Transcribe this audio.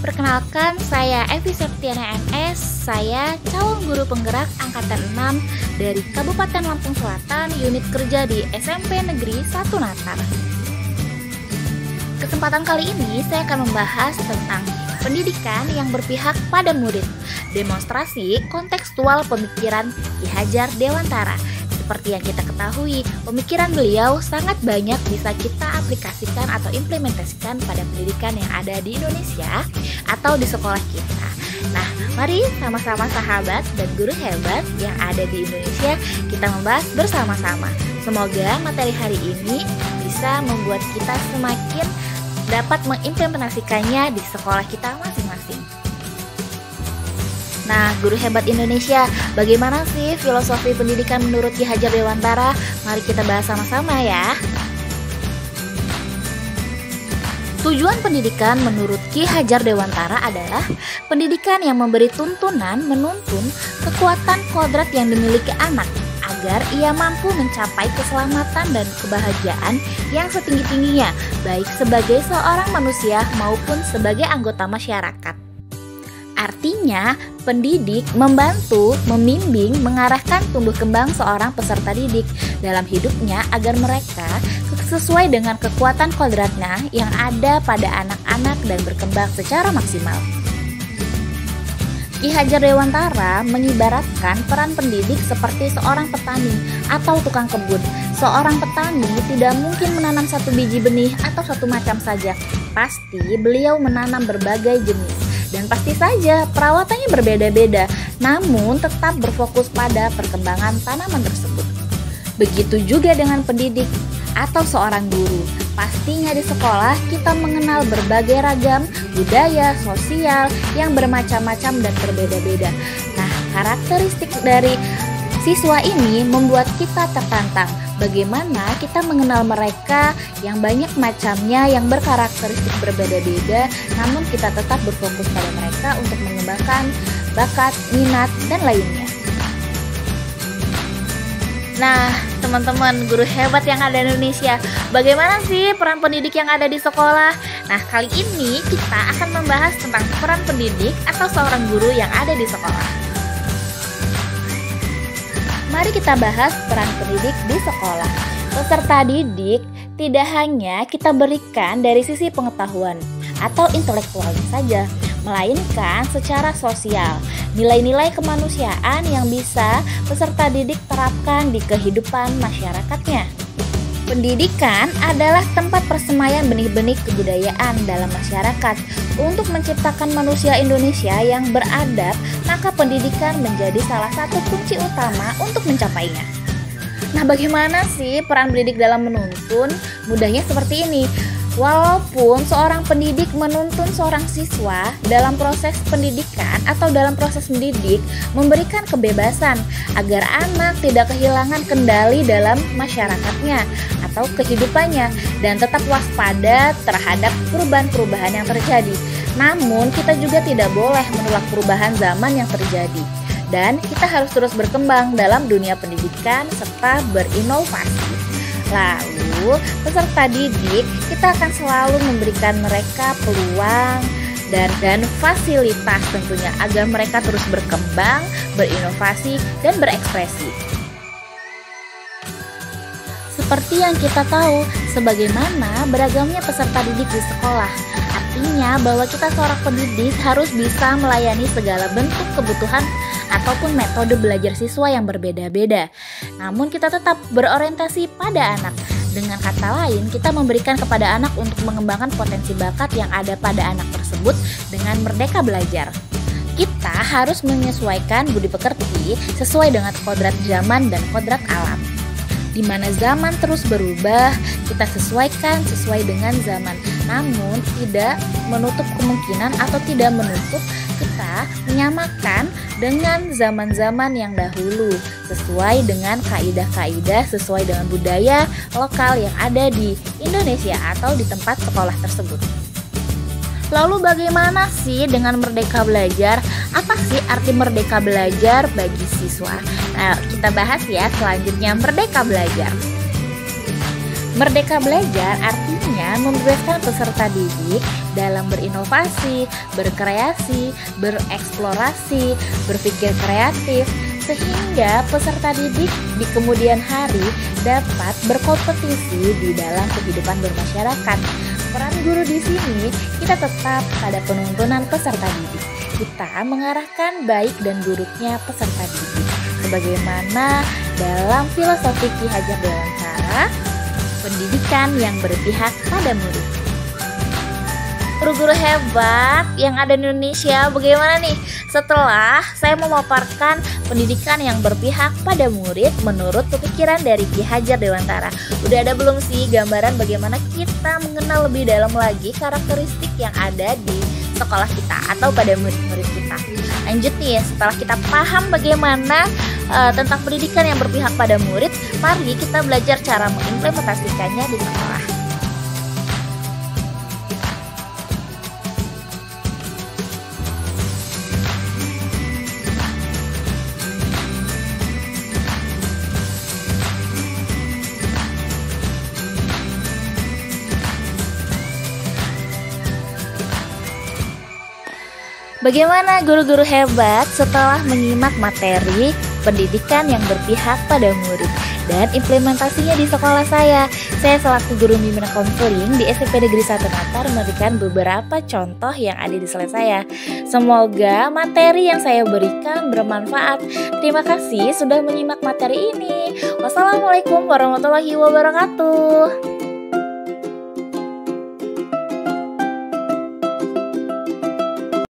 Perkenalkan, saya Evi Septiana MS. Saya calon guru penggerak angkatan 6 dari Kabupaten Lampung Selatan, unit kerja di SMP Negeri 1 Natar. Kesempatan kali ini saya akan membahas tentang pendidikan yang berpihak pada murid. Demonstrasi kontekstual pemikiran Ki Hajar Dewantara. Seperti yang kita ketahui, pemikiran beliau sangat banyak bisa kita aplikasikan atau implementasikan pada pendidikan yang ada di Indonesia atau di sekolah kita. Nah, mari sama-sama sahabat dan guru hebat yang ada di Indonesia kita membahas bersama-sama. Semoga materi hari ini bisa membuat kita semakin dapat mengimplementasikannya di sekolah kita masing-masing. Nah, guru hebat Indonesia, bagaimana sih filosofi pendidikan menurut Ki Hajar Dewantara? Mari kita bahas sama-sama ya. Tujuan pendidikan menurut Ki Hajar Dewantara adalah pendidikan yang memberi tuntunan menuntun kekuatan kodrat yang dimiliki anak agar ia mampu mencapai keselamatan dan kebahagiaan yang setinggi-tingginya, baik sebagai seorang manusia maupun sebagai anggota masyarakat. Artinya, pendidik membantu, membimbing, mengarahkan tumbuh kembang seorang peserta didik dalam hidupnya agar mereka sesuai dengan kekuatan kodratnya yang ada pada anak-anak dan berkembang secara maksimal. Ki Hajar Dewantara mengibaratkan peran pendidik seperti seorang petani atau tukang kebun. Seorang petani tidak mungkin menanam satu biji benih atau satu macam saja. Pasti beliau menanam berbagai jenis. Dan pasti saja perawatannya berbeda-beda, namun tetap berfokus pada perkembangan tanaman tersebut. Begitu juga dengan pendidik atau seorang guru. Pastinya di sekolah kita mengenal berbagai ragam budaya sosial yang bermacam-macam dan berbeda-beda. Nah, karakteristik dari siswa ini membuat kita tertantang. Bagaimana kita mengenal mereka yang banyak macamnya, yang berkarakteristik berbeda-beda, namun kita tetap berfokus pada mereka untuk mengembangkan bakat, minat, dan lainnya. Nah, teman-teman guru hebat yang ada di Indonesia, bagaimana sih peran pendidik yang ada di sekolah? Nah, kali ini kita akan membahas tentang peran pendidik atau seorang guru yang ada di sekolah. Mari kita bahas peran pendidik di sekolah. Peserta didik tidak hanya kita berikan dari sisi pengetahuan atau intelektualnya saja, melainkan secara sosial, nilai-nilai kemanusiaan yang bisa peserta didik terapkan di kehidupan masyarakatnya. Pendidikan adalah tempat persemaian benih-benih kebudayaan dalam masyarakat. Untuk menciptakan manusia Indonesia yang beradab, maka pendidikan menjadi salah satu kunci utama untuk mencapainya. Nah, bagaimana sih peran pendidik dalam menuntun? Mudahnya seperti ini. Walaupun seorang pendidik menuntun seorang siswa dalam proses pendidikan atau dalam proses mendidik, memberikan kebebasan agar anak tidak kehilangan kendali dalam masyarakatnya atau kehidupannya dan tetap waspada terhadap perubahan-perubahan yang terjadi. Namun kita juga tidak boleh menolak perubahan zaman yang terjadi dan kita harus terus berkembang dalam dunia pendidikan serta berinovasi. Lalu, peserta didik kita akan selalu memberikan mereka peluang dan fasilitas tentunya agar mereka terus berkembang, berinovasi, dan berekspresi. Seperti yang kita tahu, sebagaimana beragamnya peserta didik di sekolah. Artinya bahwa kita seorang pendidik harus bisa melayani segala bentuk kebutuhan ataupun metode belajar siswa yang berbeda-beda. Namun kita tetap berorientasi pada anak. Dengan kata lain, kita memberikan kepada anak untuk mengembangkan potensi bakat yang ada pada anak tersebut dengan merdeka belajar. Kita harus menyesuaikan budi pekerti sesuai dengan kodrat zaman dan kodrat alam. Di mana zaman terus berubah, kita sesuaikan sesuai dengan zaman. Namun tidak menutup kemungkinan atau tidak menutup kita menyamakan dengan zaman-zaman yang dahulu sesuai dengan kaidah-kaidah, sesuai dengan budaya lokal yang ada di Indonesia atau di tempat sekolah tersebut. Lalu bagaimana sih dengan merdeka belajar? Apa sih arti merdeka belajar bagi siswa? Nah, kita bahas ya selanjutnya merdeka belajar. Merdeka belajar artinya membebaskan peserta didik dalam berinovasi, berkreasi, bereksplorasi, berpikir kreatif, sehingga peserta didik di kemudian hari dapat berkompetisi di dalam kehidupan bermasyarakat. Peran guru di sini kita tetap pada penuntunan peserta didik. Kita mengarahkan baik dan buruknya peserta didik. Sebagaimana dalam filosofi Ki Hajar Dewantara, pendidikan yang berpihak pada murid. Guru-guru hebat yang ada di Indonesia, bagaimana nih setelah saya memaparkan pendidikan yang berpihak pada murid menurut pemikiran dari Ki Hajar Dewantara? Udah ada belum sih gambaran bagaimana kita mengenal lebih dalam lagi karakteristik yang ada di sekolah kita atau pada murid-murid kita? Lanjut nih, setelah kita paham bagaimana tentang pendidikan yang berpihak pada murid, mari kita belajar cara mengimplementasikannya di sekolah. Bagaimana guru-guru hebat setelah menyimak materi pendidikan yang berpihak pada murid dan implementasinya di sekolah saya? Saya selaku guru bimbingan konseling di SMP Negeri 1 Natar memberikan beberapa contoh yang ada di slide saya. Semoga materi yang saya berikan bermanfaat. Terima kasih sudah menyimak materi ini. Wassalamualaikum warahmatullahi wabarakatuh.